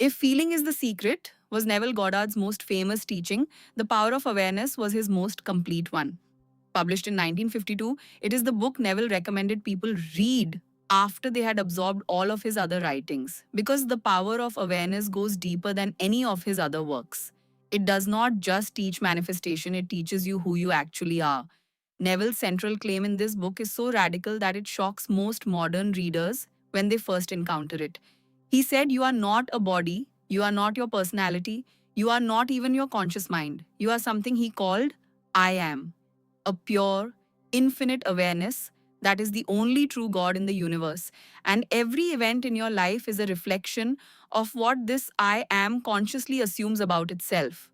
If feeling is the secret was Neville Goddard's most famous teaching, the power of awareness was his most complete one. Published in 1952, it is the book Neville recommended people read after they had absorbed all of his other writings, because the power of awareness goes deeper than any of his other works. It does not just teach manifestation, it teaches you who you actually are. Neville's central claim in this book is so radical that it shocks most modern readers when they first encounter it. He said, "You are not a body, you are not your personality, you are not even your conscious mind. You are something he called I am, a pure, infinite awareness that is the only true God in the universe. And every event in your life is a reflection of what this I am consciously assumes about itself."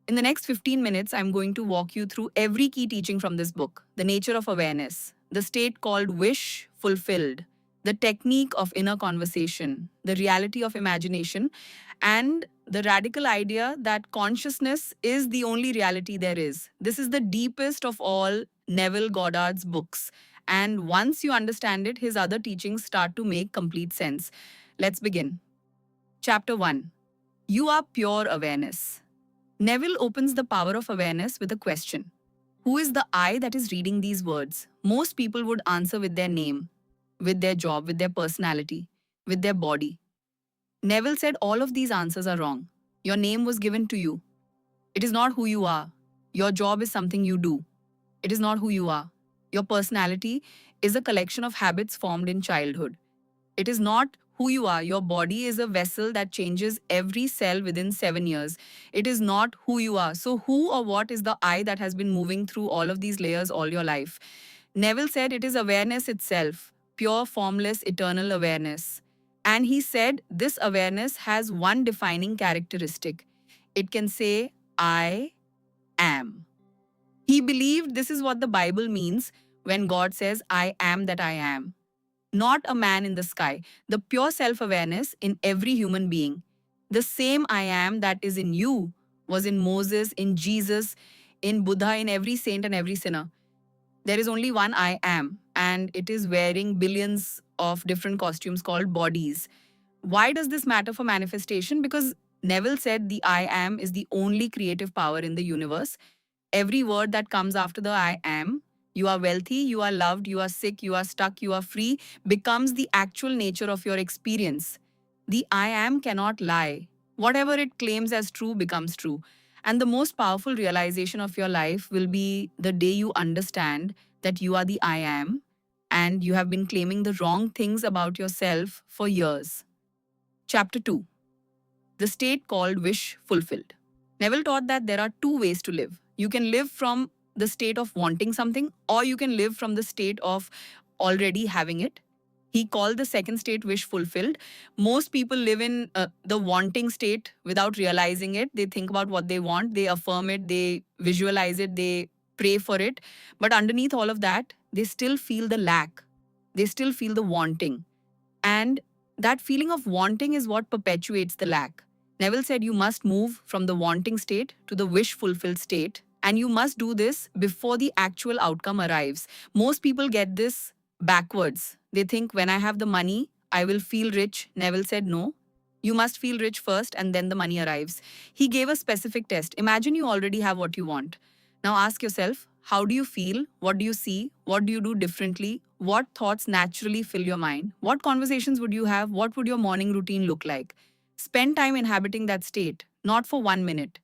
In the next 15 minutes, I'm going to walk you through every key teaching from this book: the nature of awareness, the state called wish fulfilled, the technique of inner conversation, the reality of imagination, and the radical idea that consciousness is the only reality there is. This is the deepest of all Neville Goddard's books. And once you understand it, his other teachings start to make complete sense. Let's begin. Chapter 1. You are pure awareness. Neville opens the power of awareness with a question. Who is the I that is reading these words? Most people would answer with their name, with their job, with their personality, with their body. Neville said all of these answers are wrong. Your name was given to you. It is not who you are. Your job is something you do. It is not who you are. Your personality is a collection of habits formed in childhood. It is not who you are. Your body is a vessel that changes every cell within 7 years. It is not who you are. So who or what is the I that has been moving through all of these layers all your life? Neville said it is awareness itself, pure, formless, eternal awareness. And he said this awareness has one defining characteristic. It can say, I am. He believed this is what the Bible means when God says, I am that I am. Not a man in the sky, the pure self-awareness in every human being. The same I am that is in you was in Moses, in Jesus, in Buddha, in every saint and every sinner. There is only one I am, and it is wearing billions of different costumes called bodies. Why does this matter for manifestation? Because Neville said the I am is the only creative power in the universe. Every word that comes after the I am, you are wealthy, you are loved, you are sick, you are stuck, you are free, becomes the actual nature of your experience. The I am cannot lie. Whatever it claims as true becomes true. And the most powerful realization of your life will be the day you understand that you are the I am and you have been claiming the wrong things about yourself for years. Chapter 2. The state called wish fulfilled. Neville taught that there are two ways to live. You can live from the state of wanting something, or you can live from the state of already having it. He called the second state wish fulfilled. Most people live in the wanting state without realizing it. They think about what they want, they affirm it, they visualize it, they pray for it. But underneath all of that, they still feel the lack. They still feel the wanting. And that feeling of wanting is what perpetuates the lack. Neville said you must move from the wanting state to the wish fulfilled state, and you must do this before the actual outcome arrives. Most people get this backwards. They think when I have the money, I will feel rich. Neville said no. You must feel rich first and then the money arrives. He gave a specific test. Imagine you already have what you want. Now ask yourself, how do you feel? What do you see? What do you do differently? What thoughts naturally fill your mind? What conversations would you have? What would your morning routine look like? Spend time inhabiting that state, not for 1 minute,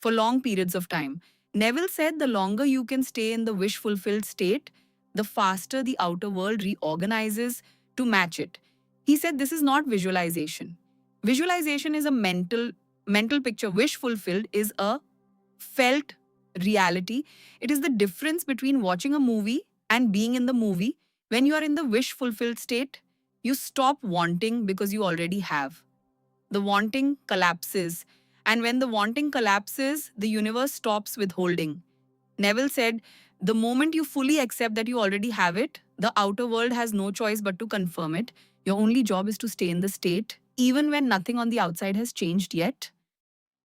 for long periods of time. Neville said the longer you can stay in the wish-fulfilled state, the faster the outer world reorganizes to match it. He said this is not visualization. Visualization is a mental picture. Wish fulfilled is a felt reality. It is the difference between watching a movie and being in the movie. When you are in the wish fulfilled state, you stop wanting because you already have. The wanting collapses. And when the wanting collapses, the universe stops withholding. Neville said, the moment you fully accept that you already have it, the outer world has no choice but to confirm it. Your only job is to stay in the state, even when nothing on the outside has changed yet.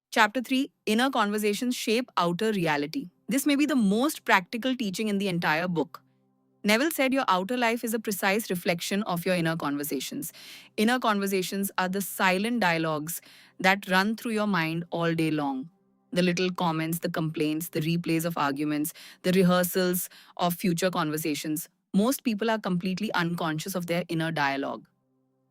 Chapter 3. Inner conversations shape outer reality. This may be the most practical teaching in the entire book. Neville said your outer life is a precise reflection of your inner conversations. Inner conversations are the silent dialogues that run through your mind all day long. The little comments, the complaints, the replays of arguments, the rehearsals of future conversations. Most people are completely unconscious of their inner dialogue.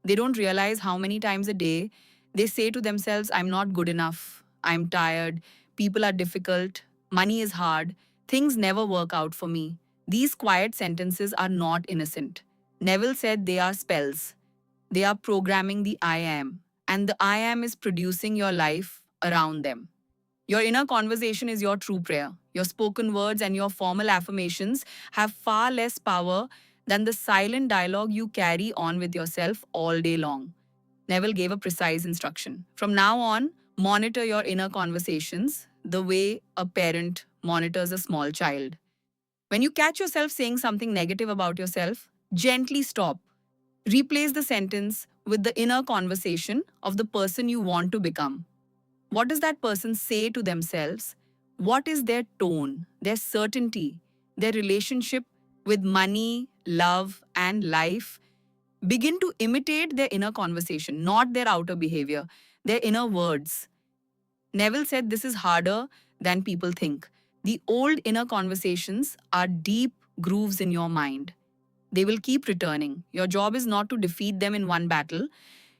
They don't realize how many times a day they say to themselves, I'm not good enough, I'm tired, people are difficult, money is hard, things never work out for me. These quiet sentences are not innocent. Neville said they are spells. They are programming the I am, and the I am is producing your life around them. Your inner conversation is your true prayer. Your spoken words and your formal affirmations have far less power than the silent dialogue you carry on with yourself all day long. Neville gave a precise instruction. From now on, monitor your inner conversations the way a parent monitors a small child. When you catch yourself saying something negative about yourself, gently stop. Replace the sentence with the inner conversation of the person you want to become. What does that person say to themselves? What is their tone, their certainty, their relationship with money, love, and life? Begin to imitate their inner conversation, not their outer behavior, their inner words. Neville said this is harder than people think. The old inner conversations are deep grooves in your mind. They will keep returning. Your job is not to defeat them in one battle.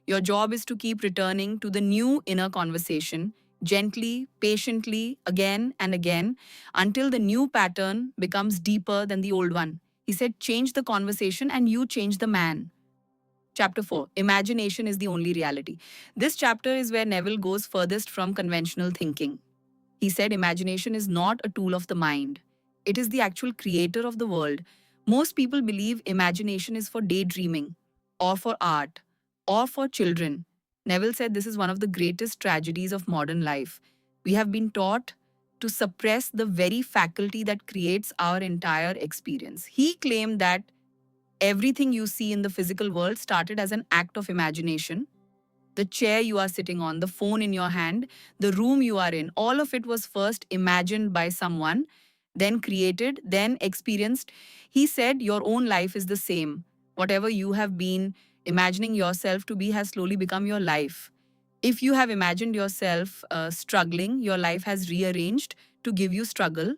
Your job is to keep returning to the new inner conversation, gently, patiently, again and again, until the new pattern becomes deeper than the old one. He said, change the conversation and you change the man. Chapter 4, Imagination is the only reality. This chapter is where Neville goes furthest from conventional thinking. He said imagination is not a tool of the mind. It is the actual creator of the world. Most people believe imagination is for daydreaming, or for art, or for children. Neville said this is one of the greatest tragedies of modern life. We have been taught to suppress the very faculty that creates our entire experience. He claimed that everything you see in the physical world started as an act of imagination. The chair you are sitting on, the phone in your hand, the room you are in, all of it was first imagined by someone, then created, then experienced. He said your own life is the same. Whatever you have been imagining yourself to be has slowly become your life. If you have imagined yourself struggling, your life has rearranged to give you struggle.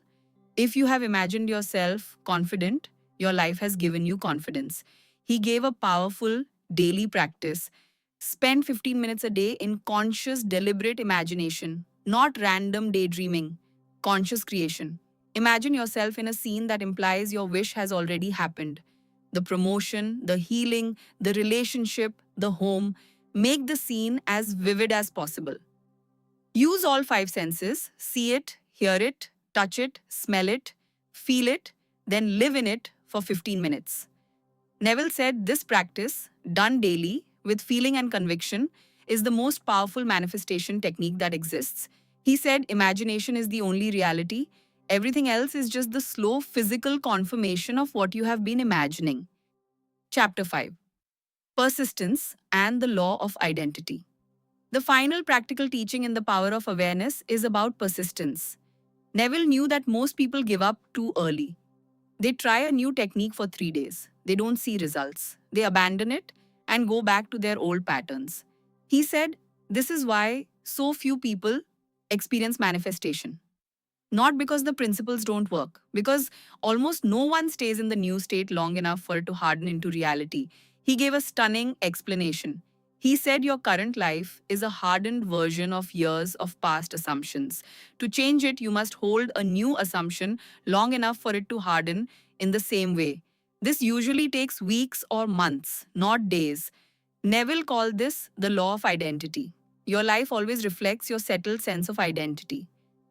If you have imagined yourself confident, your life has given you confidence. He gave a powerful daily practice. Spend 15 minutes a day in conscious, deliberate imagination, not random daydreaming, conscious creation. Imagine yourself in a scene that implies your wish has already happened. The promotion, the healing, the relationship, the home. Make the scene as vivid as possible. Use all five senses: see it, hear it, touch it, smell it, feel it, then live in it for 15 minutes. Neville said this practice, done daily with feeling and conviction, is the most powerful manifestation technique that exists. He said imagination is the only reality. Everything else is just the slow physical confirmation of what you have been imagining. Chapter 5, Persistence and the Law of Identity. The final practical teaching in the power of awareness is about persistence. Neville knew that most people give up too early. They try a new technique for 3 days. They don't see results. They abandon it and go back to their old patterns. He said, this is why so few people experience manifestation. Not because the principles don't work, because almost no one stays in the new state long enough for it to harden into reality. He gave a stunning explanation. He said your current life is a hardened version of years of past assumptions. To change it, you must hold a new assumption long enough for it to harden in the same way. This usually takes weeks or months, not days. Neville called this the law of identity. Your life always reflects your settled sense of identity.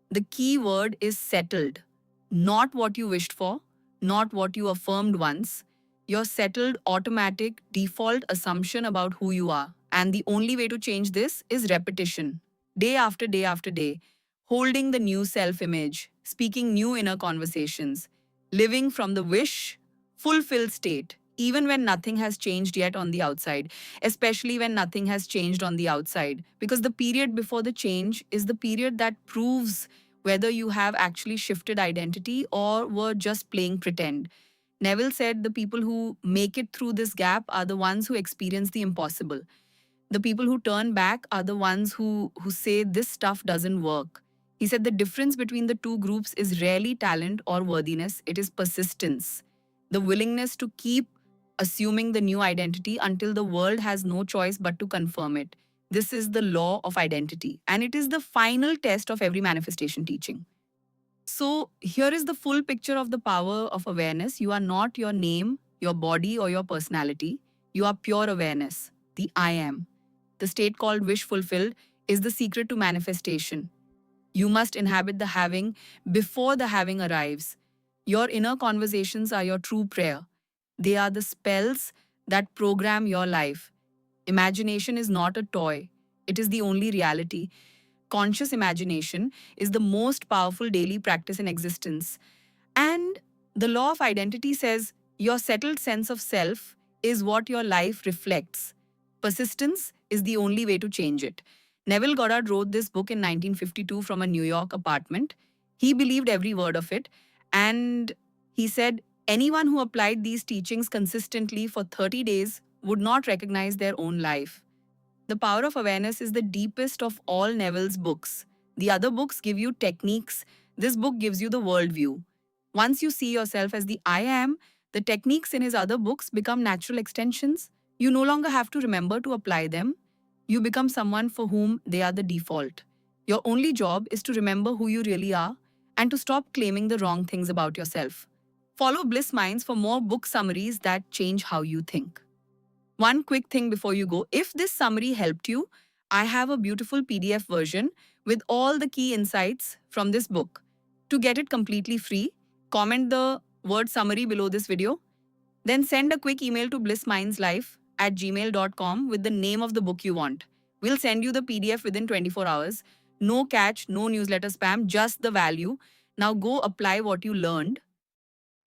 The key word is settled. Not what you wished for, not what you affirmed once. Your settled, automatic, default assumption about who you are. And the only way to change this is repetition. Day after day after day. Holding the new self-image, speaking new inner conversations, living from the wish, fulfilled state, even when nothing has changed yet on the outside, especially when nothing has changed on the outside. Because the period before the change is the period that proves whether you have actually shifted identity or were just playing pretend. Neville said the people who make it through this gap are the ones who experience the impossible. The people who turn back are the ones who say this stuff doesn't work. He said the difference between the two groups is rarely talent or worthiness, it is persistence. The willingness to keep assuming the new identity until the world has no choice but to confirm it. This is the law of identity, and it is the final test of every manifestation teaching. So, here is the full picture of the power of awareness. You are not your name, your body, or your personality. You are pure awareness, the I am. The state called wish fulfilled is the secret to manifestation. You must inhabit the having before the having arrives. Your inner conversations are your true prayer. They are the spells that program your life. Imagination is not a toy, it is the only reality. Conscious imagination is the most powerful daily practice in existence. And the law of identity says your settled sense of self is what your life reflects. Persistence is the only way to change it. Neville Goddard wrote this book in 1952 from a New York apartment. He believed every word of it, and he said anyone who applied these teachings consistently for 30 days would not recognize their own life. The Power of Awareness is the deepest of all Neville's books. The other books give you techniques. This book gives you the worldview. Once you see yourself as the I am, the techniques in his other books become natural extensions. You no longer have to remember to apply them. You become someone for whom they are the default. Your only job is to remember who you really are and to stop claiming the wrong things about yourself. Follow Bliss Minds for more book summaries that change how you think. One quick thing before you go, if this summary helped you, I have a beautiful PDF version with all the key insights from this book. To get it completely free, comment the word summary below this video. Then send a quick email to blissmindslife@gmail.com with the name of the book you want. We'll send you the PDF within 24 hours. No catch, no newsletter spam, just the value. Now go apply what you learned